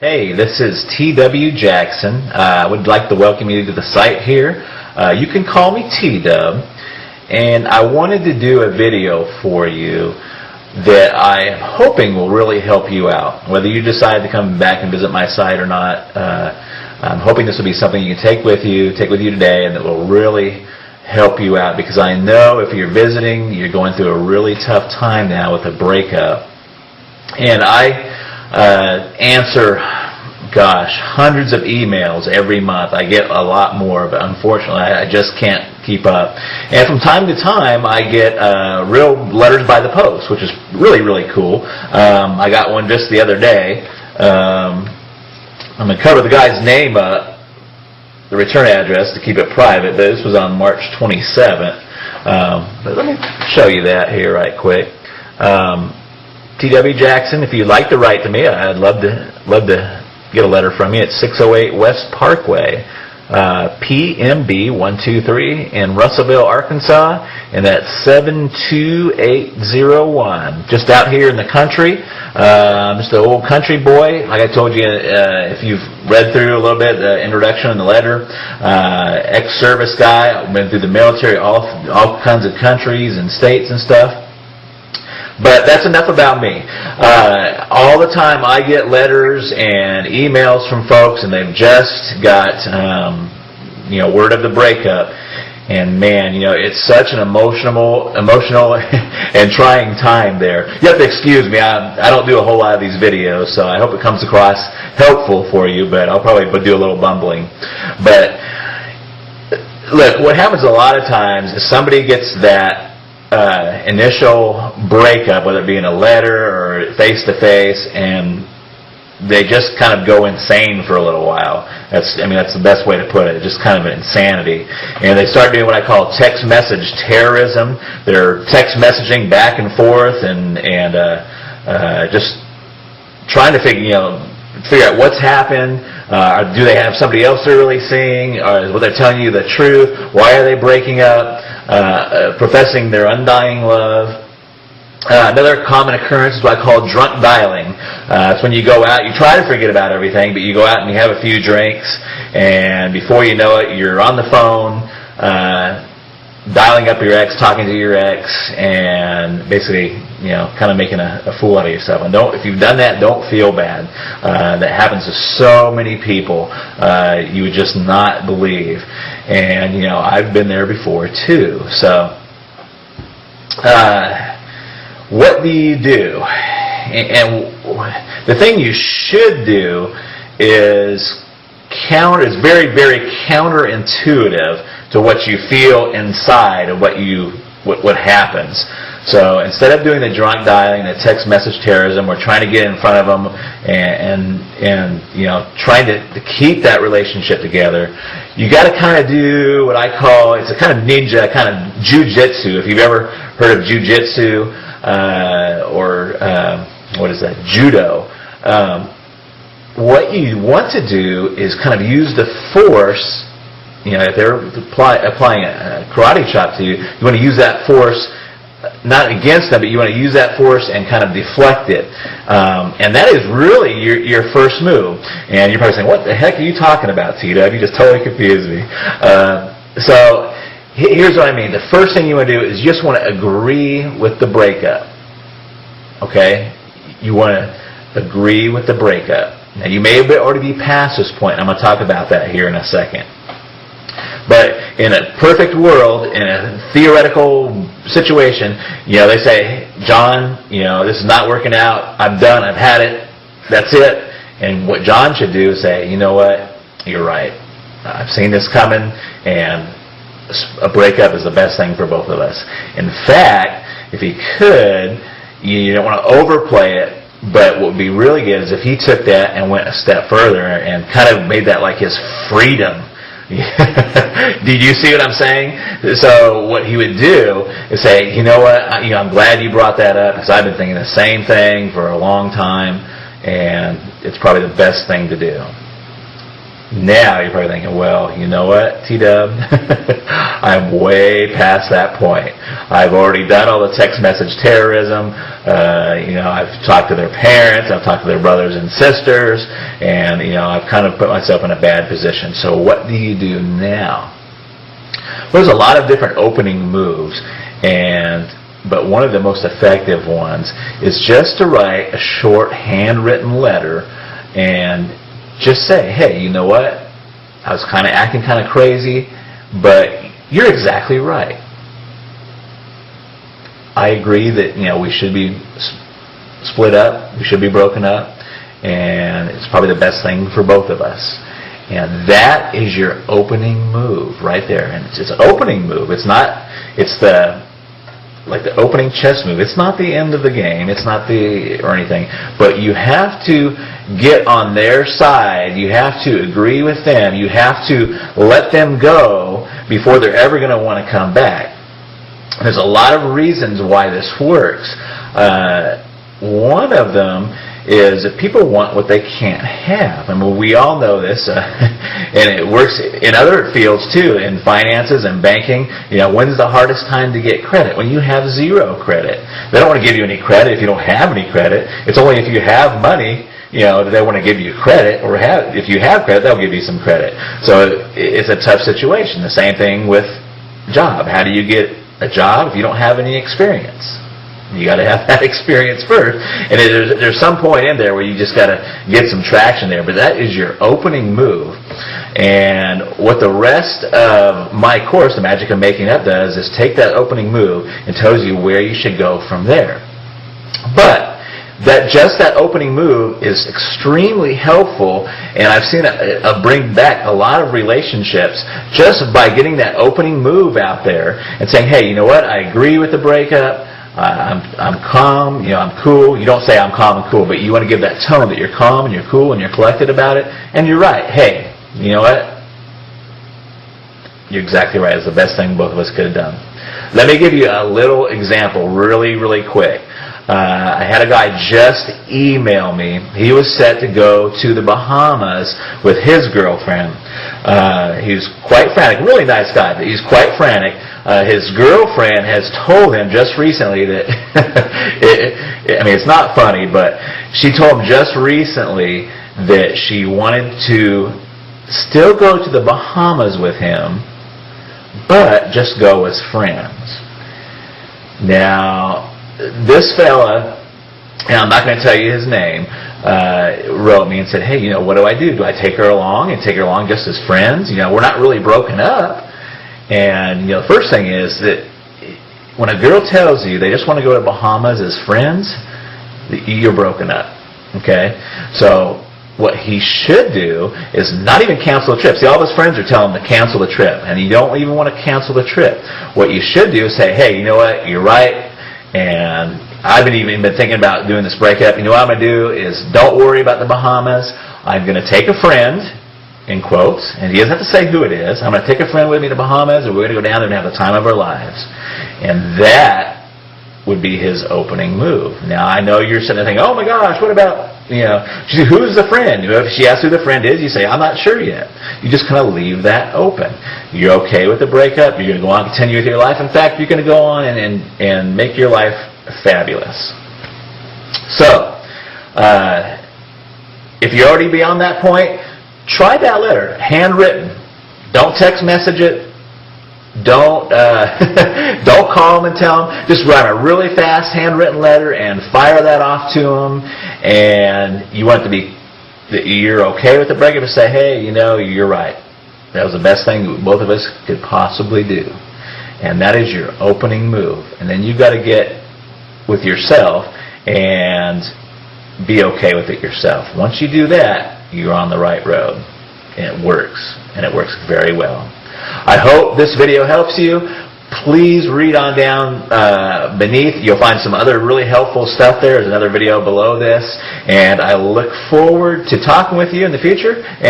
Hey, this is T.W. Jackson. I would like to welcome you to the site here. You can call me T-Dub, and I wanted to do a video for you that I am hoping will really help you out. Whether you decide to come back and visit my site or not, I'm hoping this will be something you can take with you today, and that will really help you out, because I know if you're visiting, you're going through a really tough time now with a breakup. And I answer, hundreds of emails every month. I get a lot more, but unfortunately I just can't keep up. And from time to time I get real letters by the post, which is really cool. I got one just the other day. I'm going to cover the guy's name up, the return address, to keep it private, but this was on March 27th. But let me show you that here right quick. T.W. Jackson, if you'd like to write to me, I'd love to get a letter from you. It's 608 West Parkway, PMB 123 in Russellville, Arkansas, and that's 72801. Just out here in the country. Just an old country boy. Like I told you, if you've read through a little bit, the introduction and the letter, ex-service guy, went through the military, all kinds of countries and states and stuff. But that's enough about me. All the time I get letters and emails from folks, and they've just got, word of the breakup. And man, it's such an emotional and trying time there. You have to excuse me. I don't do a whole lot of these videos, so I hope it comes across helpful for you, but I'll probably do a little bumbling. But look, what happens a lot of times is somebody gets that initial breakup, whether it be in a letter or face-to-face, and they just kind of go insane for a little while. That's the best way to put it. Just kind of an insanity. And they start doing what I call text message terrorism. They're text messaging back and forth and just trying to figure out what's happened. Do they have somebody else they're really seeing? Or is what they're telling you the truth? Why are they breaking up? Professing their undying love. Another common occurrence is what I call drunk dialing. It's when you go out, you try to forget about everything, but you go out and you have a few drinks, and before you know it, you're on the phone, dialing up your ex, talking to your ex, and basically, kind of making a fool out of yourself. And if you've done that, don't feel bad. That happens to so many people. You would just not believe. And, I've been there before too. So, what do you do? And the thing you should do is very counterintuitive to what you feel inside of what happens. So instead of doing the drunk dialing, the text message terrorism, we're trying to get in front of them and trying to keep that relationship together. You got to kind of do what I call, it's a kind of ninja, kind of jujitsu. If you've ever heard of jujitsu or what is that, judo. What you want to do is kind of use the force. If they're applying a karate chop to you, you want to use that force, not against them, but you want to use that force and kind of deflect it. And that is really your first move. And you're probably saying, what the heck are you talking about, T-Dub? You just totally confused me. So here's what I mean. The first thing you want to do is you just want to agree with the breakup. Okay? You want to agree with the breakup. Now, you may already be past this point. I'm going to talk about that here in a second. But in a perfect world, in a theoretical situation, they say, John, this is not working out. I'm done. I've had it. That's it. And what John should do is say, you know what? You're right. I've seen this coming, and a breakup is the best thing for both of us. In fact, if he could, you don't want to overplay it, but what would be really good is if he took that and went a step further and kind of made that like his freedom. Did you see what I'm saying? So what he would do is say, you know what, I'm glad you brought that up, because I've been thinking the same thing for a long time, and it's probably the best thing to do. Now you're probably thinking, well, you know what, T-Dub? I'm way past that point. I've already done all the text message terrorism. I've talked to their parents, I've talked to their brothers and sisters, and, I've kind of put myself in a bad position. So what do you do now? There's a lot of different opening moves, but one of the most effective ones is just to write a short handwritten letter and just say, hey, you know what? I was kind of acting kind of crazy, but you're exactly right. I agree that, we should be split up, we should be broken up, and it's probably the best thing for both of us. And that is your opening move right there. And it's an opening move. It's the opening chess move. It's not the end of the game. It's not or anything. But you have to get on their side. You have to agree with them. You have to let them go before they're ever going to want to come back. There's a lot of reasons why this works. One of them is that people want what they can't have. I mean, we all know this, and it works in other fields too, in finances and banking. When's the hardest time to get credit? When you have zero credit. They don't want to give you any credit if you don't have any credit. It's only if you have money, that they want to give you credit, or if you have credit, they'll give you some credit. So it's a tough situation. The same thing with job. How do you get a job if you don't have any experience? You got to have that experience first, and there's some point in there where you just got to get some traction there. But that is your opening move, and what the rest of my course, The Magic of Making Up, does is take that opening move and tells you where you should go from there. But that opening move is extremely helpful, and I've seen it bring back a lot of relationships just by getting that opening move out there and saying, hey, you know what? I agree with the breakup. I'm calm, I'm cool. You don't say I'm calm and cool, but you want to give that tone that you're calm and you're cool and you're collected about it. And you're right. Hey, you know what? You're exactly right. It's the best thing both of us could have done. Let me give you a little example really, really quick. I had a guy just email me. He was set to go to the Bahamas with his girlfriend. He's quite frantic. Really nice guy, but he's quite frantic. His girlfriend has told him just recently that, it's not funny, but she told him just recently that she wanted to still go to the Bahamas with him, but just go as friends. Now, this fella, and I'm not going to tell you his name, wrote me and said, hey, what do I do? Do I take her along and take her along just as friends? We're not really broken up. And, the first thing is that when a girl tells you they just want to go to Bahamas as friends, you're broken up. Okay? So what he should do is not even cancel the trip. See, all of his friends are telling him to cancel the trip, and you don't even want to cancel the trip. What you should do is say, hey, you know what? You're right, and I've even been thinking about doing this breakup. You know what I'm going to do is don't worry about the Bahamas. I'm going to take a friend, in quotes, and he doesn't have to say who it is. I'm going to take a friend with me to Bahamas, and we're going to go down there and have the time of our lives. And that would be his opening move. Now, I know you're sitting there thinking, oh my gosh, what about, who's the friend? If she asks who the friend is, you say, I'm not sure yet. You just kind of leave that open. You're okay with the breakup. You're going to go on and continue with your life. In fact, you're going to go on and make your life fabulous. So, if you're already beyond that point, try that letter, handwritten. Don't text message it. Don't call them and tell them. Just write a really fast handwritten letter and fire that off to them. And you want it to be that you're okay with the breakup, and say, hey, you're right. That was the best thing both of us could possibly do. And that is your opening move. And then you've got to get with yourself and be okay with it yourself. Once you do that, you're on the right road. And it works. And it works very well. I hope this video helps you. Please read on down beneath. You'll find some other really helpful stuff there. There's another video below this. And I look forward to talking with you in the future. And